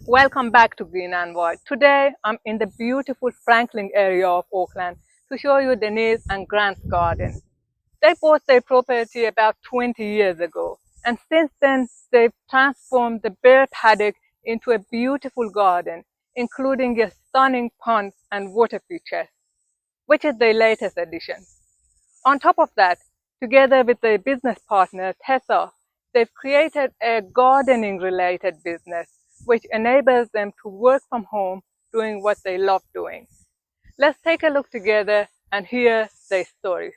Welcome back to Green and White. Today I'm in the beautiful Franklin area of Auckland to show you Denise and Grant's garden. They bought their property about 20 years ago, and since then they've transformed the bare paddock into a beautiful garden, including a stunning pond and water feature, which is their latest addition. On top of that, together with their business partner Tessa, they've created a gardening related business which enables them to work from home doing what they love doing. Let's take a look together and hear their stories.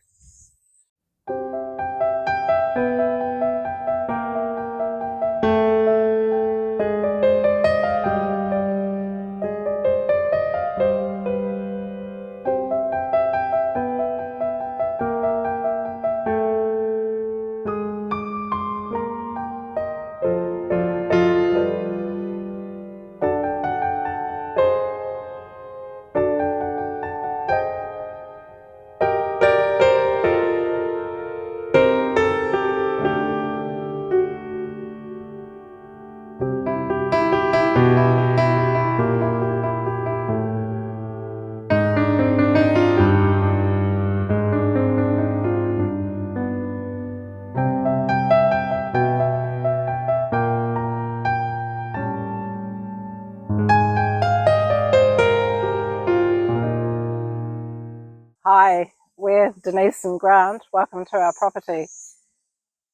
Hi, we're Denise and Grant. Welcome to our property.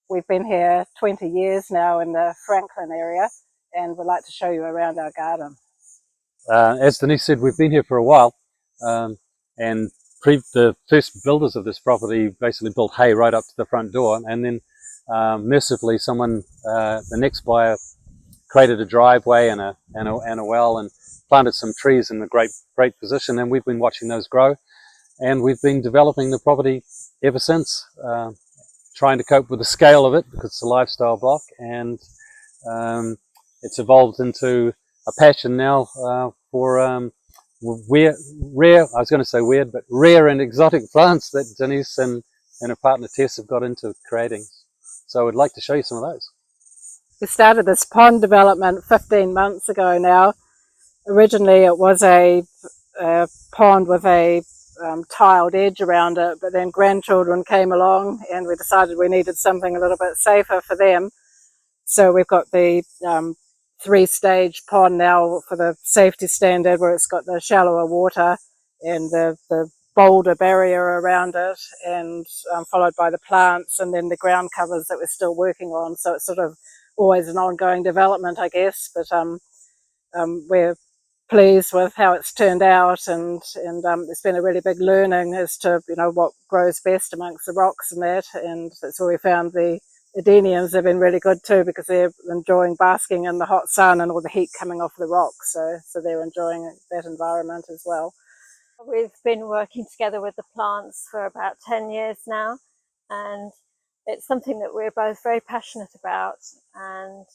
We've been here 20 years now in the Franklin area and we'd like to show you around our garden. As Denise said, we've been here for a while, and the first builders of this property basically built hay right up to the front door, and then mercifully the next buyer created a driveway and a well and planted some trees in a great position, and we've been watching those grow, and we've been developing the property ever since, trying to cope with the scale of it because it's a lifestyle block, and it's evolved into a passion now for rare and exotic plants that Denise and her partner Tess have got into creating. So I'd like to show you some of those. We started this pond development 15 months ago now. Originally it was a pond with a tiled edge around it, but then grandchildren came along and we decided we needed something a little bit safer for them. So we've got the 3-stage pond now for the safety standard, where it's got the shallower water and the boulder barrier around it, and followed by the plants and then the ground covers that we're still working on. So it's sort of always an ongoing development, I guess, but we're pleased with how it's turned out, and it's been a really big learning as to what grows best amongst the rocks and that, and that's where we found the Adeniums have been really good too, because they're enjoying basking in the hot sun and all the heat coming off the rocks, so they're enjoying that environment as well. We've been working together with the plants for about 10 years now, and it's something that we're both very passionate about, and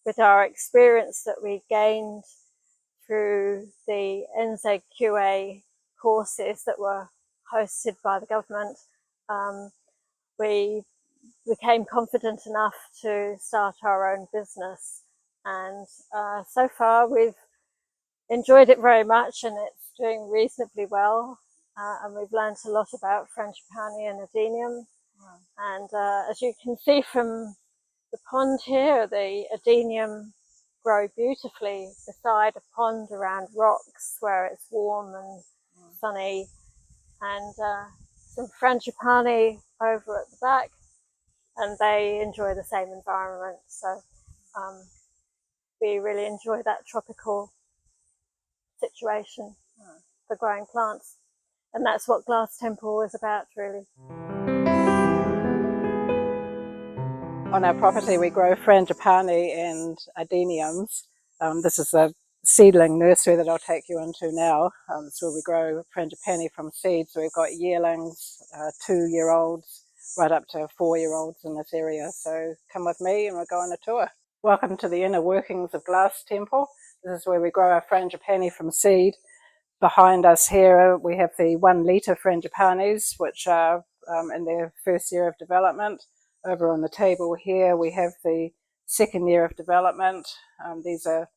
with our experience that we gained through the NZQA courses that were hosted by the government, we became confident enough to start our own business, and so far we've enjoyed it very much and it's doing reasonably well, and we've learned a lot about Frangipani and Adenium. And as you can see from the pond here, the Adenium grow beautifully beside a pond around rocks where it's warm and sunny, and some Frangipani over at the back, and they enjoy the same environment. So we really enjoy that tropical situation for growing plants, and that's what Glass Temple is about, really. On our property we grow Frangipani and Adeniums. This is a seedling nursery that I'll take you into now. It's where we grow Frangipani from seed, so we've got yearlings, 2-year-olds, right up to 4-year-olds in this area. So come with me and we'll go on a tour. Welcome to the inner workings of Glass Temple. This is where we grow our Frangipani from seed. Behind us here we have the 1-litre Frangipanis, which are in their first year of development. Over on the table here we have the second year of development. These are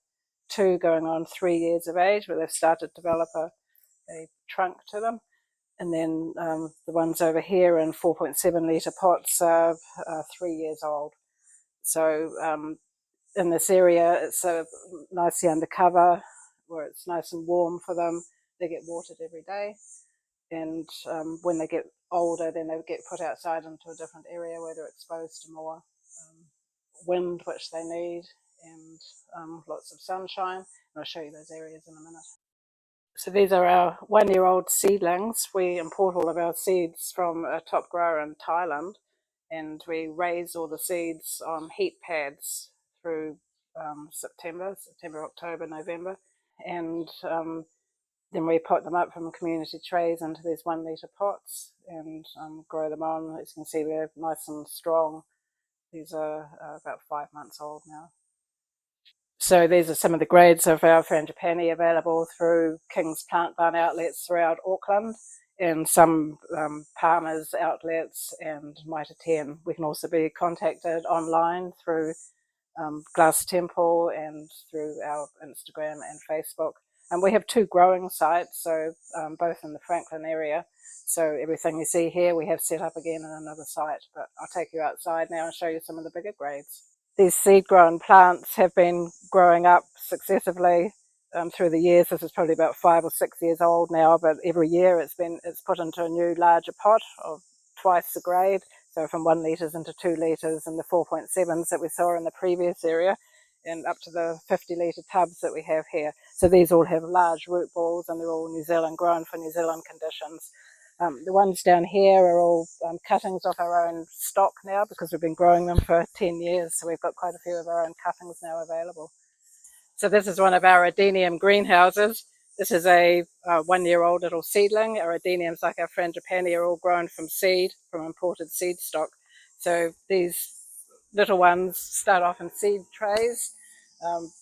2 going on 3 years of age, where they've started to develop a trunk to them. And then the ones over here in 4.7 litre pots are 3 years old. So in this area, it's nicely undercover, where it's nice and warm for them. They get watered every day. And when they get older, then they get put outside into a different area where they're exposed to more wind, which they need, and lots of sunshine. And I'll show you those areas in a minute. So these are our 1-year-old seedlings. We import all of our seeds from a top grower in Thailand, and we raise all the seeds on heat pads through September, October, November. And then we pot them up from community trays into these 1 litre pots and grow them on. As you can see, they're nice and strong. These are about 5 months old now. So these are some of the grades of our Frangipani available through King's Plant Barn outlets throughout Auckland, and some Palmer's outlets and Mitre 10. We can also be contacted online through Glass Temple and through our Instagram and Facebook. And we have 2 growing sites, so both in the Franklin area. So everything you see here we have set up again in another site, but I'll take you outside now and show you some of the bigger grades. These seed-grown plants have been growing up successively through the years. This is probably about 5 or 6 years old now, but every year it's put into a new larger pot of twice the grade. So from 1 litres into 2 litres, and the 4.7s that we saw in the previous area, and up to the 50 litre tubs that we have here. So these all have large root balls, and they're all New Zealand grown for New Zealand conditions. The ones down here are all cuttings off our own stock now, because we've been growing them for 10 years. So we've got quite a few of our own cuttings now available. So this is one of our Adenium greenhouses. This is a 1-year-old little seedling. Our Adeniums, like our Frangipani, are all grown from seed, from imported seed stock. So these little ones start off in seed trays.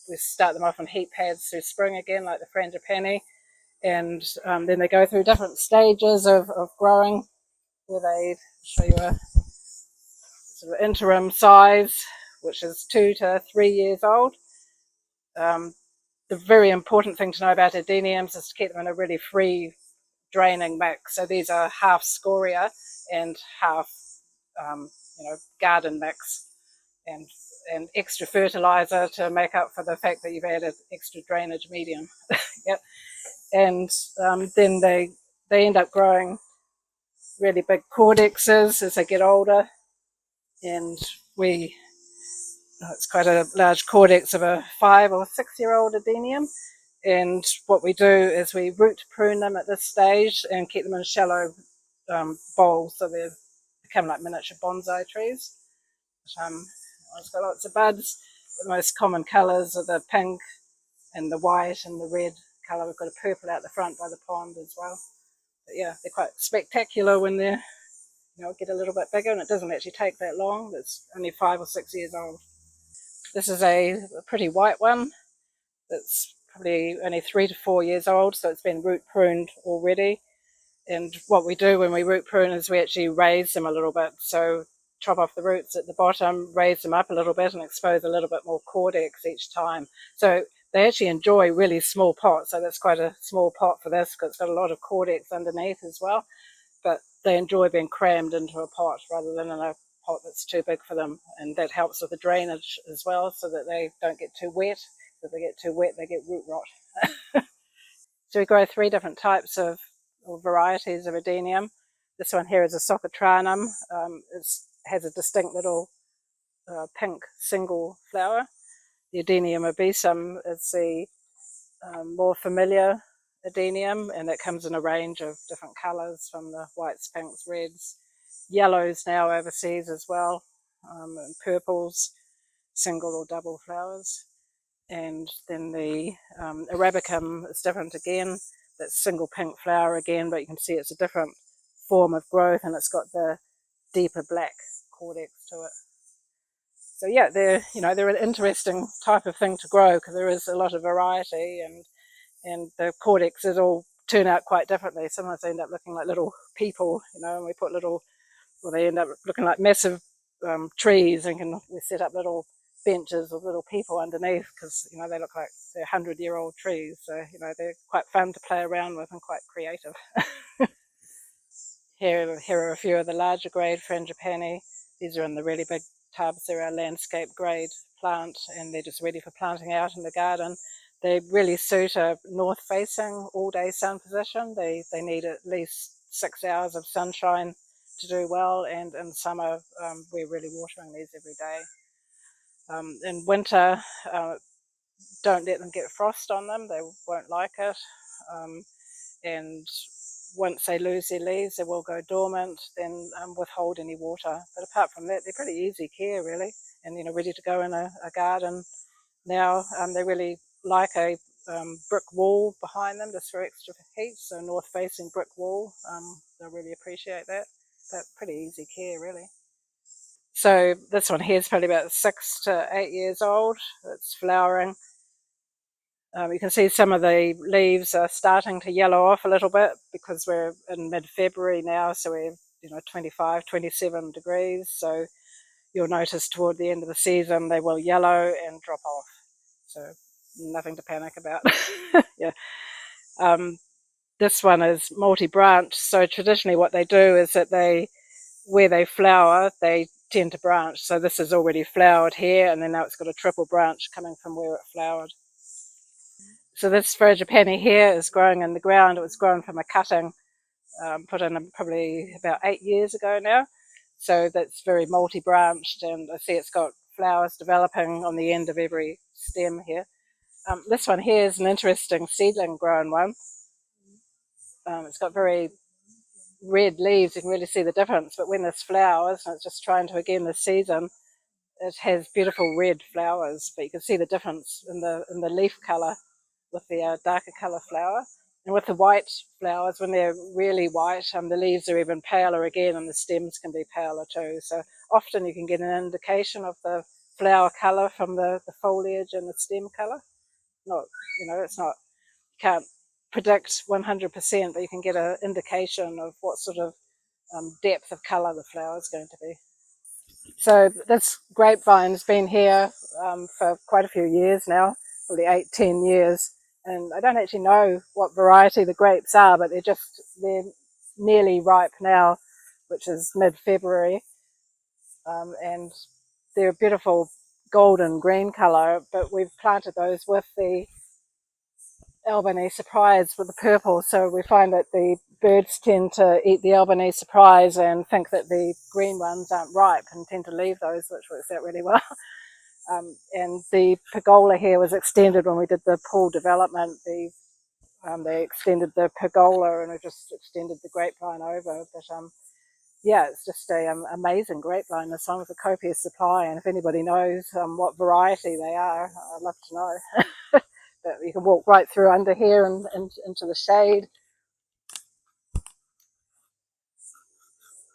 We start them off on heat pads through spring again, like the Frangipani. And then they go through different stages of growing, where they show you a sort of interim size, which is 2 to 3 years old. The very important thing to know about Adeniums is to keep them in a really free draining mix. So these are half scoria and half garden mix, and extra fertilizer to make up for the fact that you've added extra drainage medium. Yep. And then they end up growing really big cordexes as they get older, and it's quite a large cordex of a 5 or 6-year-old Adenium. And what we do is we root prune them at this stage and keep them in shallow bowls, so they become like miniature bonsai trees. It's got lots of buds. The most common colours are the pink and the white and the red colour. We've got a purple out the front by the pond as well. But yeah, they're quite spectacular when they're get a little bit bigger, and it doesn't actually take that long. It's only 5 or 6 years old. This is a pretty white one that's probably only 3 to 4 years old, so it's been root pruned already. And what we do when we root prune is we actually raise them a little bit. So chop off the roots at the bottom, raise them up a little bit, and expose a little bit more cordex each time. So they actually enjoy really small pots. So that's quite a small pot for this, because it's got a lot of cordex underneath as well. But they enjoy being crammed into a pot rather than in a pot that's too big for them. And that helps with the drainage as well, so that they don't get too wet. If they get too wet, they get root rot. So we grow 3 different types of varieties of Adenium. This one here is a Socotratum. It has a distinct little pink single flower. The Adenium obesum is the more familiar Adenium, and it comes in a range of different colours, from the whites, pinks, reds, yellows now overseas as well, and purples, single or double flowers. And then the Arabicum is different again. That's single pink flower again, but you can see it's a different form of growth, and it's got the deeper black cordex to it. So yeah, they're an interesting type of thing to grow, because there is a lot of variety, and the cordexes all turn out quite differently. Sometimes they end up looking like little people, and we put they end up looking like massive trees, and we set up little benches with little people underneath, because they look like they're 100-year-old trees, so they're quite fun to play around with and quite creative. Here are a few of the larger grade Frangipani. These are in the really big tubs. They're our landscape grade plant, and they're just ready for planting out in the garden. They really suit a north-facing all-day sun position. They need at least 6 hours of sunshine to do well, and in summer we're really watering these every day. In winter, don't let them get frost on them. They won't like it. And once they lose their leaves, they will go dormant, then withhold any water. But apart from that, they're pretty easy care, really, and ready to go in a garden. Now they really like a brick wall behind them, just for extra heat, so north-facing brick wall. They'll really appreciate that, but pretty easy care, really. So this one here is probably about 6 to 8 years old. It's flowering. You can see some of the leaves are starting to yellow off a little bit because we're in mid-February now, so we're 25, 27 degrees. So you'll notice toward the end of the season they will yellow and drop off. So nothing to panic about. Yeah. This one is multi-branch. So traditionally what they do is that where they flower, they tend to branch. So this is already flowered here, and then now it's got a triple branch coming from where it flowered. So this Frangipani here is growing in the ground. It was grown from a cutting put in probably about 8 years ago now. So that's very multi-branched, and I see it's got flowers developing on the end of every stem here. This one here is an interesting seedling grown one. It's got very red leaves. You can really see the difference, but when this flowers, and it's just trying to again this season, it has beautiful red flowers, but you can see the difference in the leaf colour with the darker colour flower. And with the white flowers, when they're really white, the leaves are even paler again, and the stems can be paler too. So often you can get an indication of the flower colour from the foliage and the stem colour. Not, it's not, you can't predict 100%, but you can get an indication of what sort of depth of colour the flower is going to be. So this grapevine's been here for quite a few years now, probably 8-10 years. And I don't actually know what variety the grapes are, but they're nearly ripe now, which is mid-February. And they're a beautiful golden green colour, but we've planted those with the Albanese surprise with the purple. So we find that the birds tend to eat the Albanese surprise and think that the green ones aren't ripe and tend to leave those, which works out really well. And the pergola here was extended when we did the pool development. They extended the pergola, and we just extended the grapevine over. But yeah, it's just an amazing grapevine, this one with a copious supply. And if anybody knows what variety they are, I'd love to know. But you can walk right through under here and into the shade.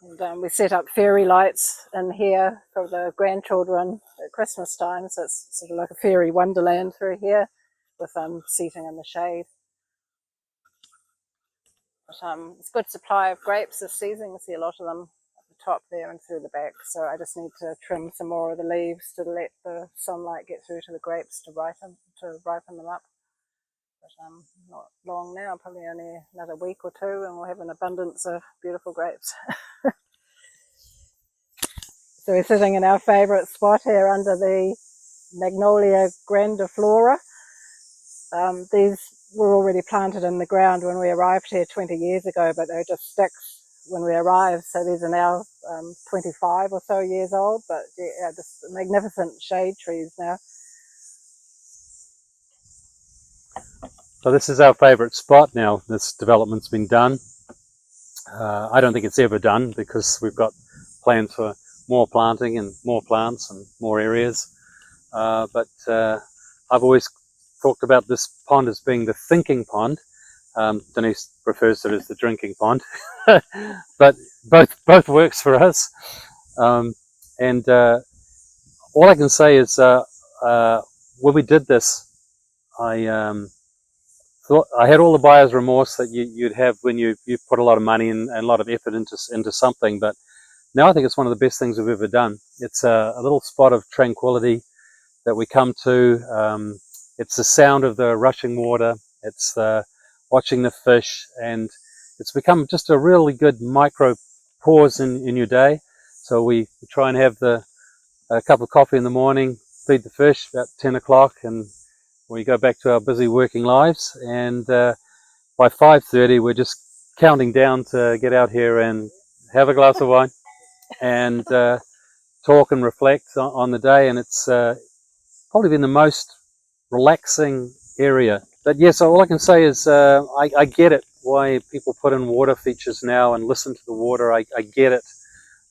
And we set up fairy lights in here for the grandchildren at Christmas time, so it's sort of like a fairy wonderland through here with seating in the shade. But it's a good supply of grapes this season. You can see a lot of them at the top there and through the back, so I just need to trim some more of the leaves to let the sunlight get through to the grapes to ripen them up. But not long now, probably only another week or two, and we'll have an abundance of beautiful grapes. So we're sitting in our favourite spot here under the Magnolia grandiflora. These were already planted in the ground when we arrived here 20 years ago, but they were just sticks when we arrived. So these are now 25 or so years old, but yeah, just magnificent shade trees now. So this is our favourite spot now. This development's been done. I don't think it's ever done, because we've got plans for more planting and more plants and more areas. But I've always talked about this pond as being the thinking pond. Denise refers to it as the drinking pond, but both works for us. And all I can say is when we did this, I thought I had all the buyer's remorse that you'd have when you put a lot of money and a lot of effort into something, but now I think it's one of the best things we've ever done. It's a little spot of tranquility. that we come to. It's the sound of the rushing water, it's watching the fish, and it's become just a really good micro pause in your day. So we try and have a cup of coffee in the morning, feed the fish about 10 o'clock, and we go back to our busy working lives. And by 5:30 we're just counting down to get out here and have a glass of wine and talk and reflect on the day. And it's probably been the most relaxing area. But yes, all I can say is I get it why people put in water features now and listen to the water. I get it,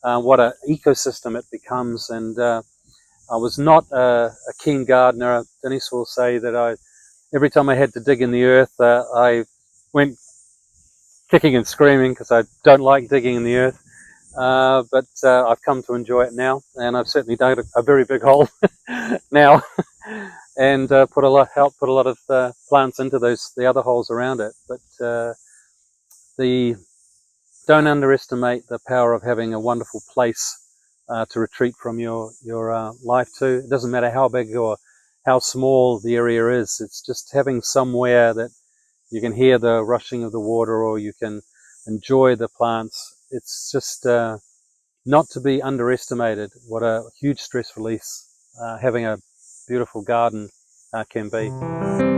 what an ecosystem it becomes. And I was not a keen gardener. Denise will say that every time I had to dig in the earth, I went kicking and screaming because I don't like digging in the earth. But I've come to enjoy it now, and I've certainly dug a very big hole now, and helped put a lot of plants into the other holes around it. But don't underestimate the power of having a wonderful place to retreat from your life to. It doesn't matter how big or how small the area is. It's just having somewhere that you can hear the rushing of the water, or you can enjoy the plants. It's just not to be underestimated what a huge stress release having a beautiful garden can be.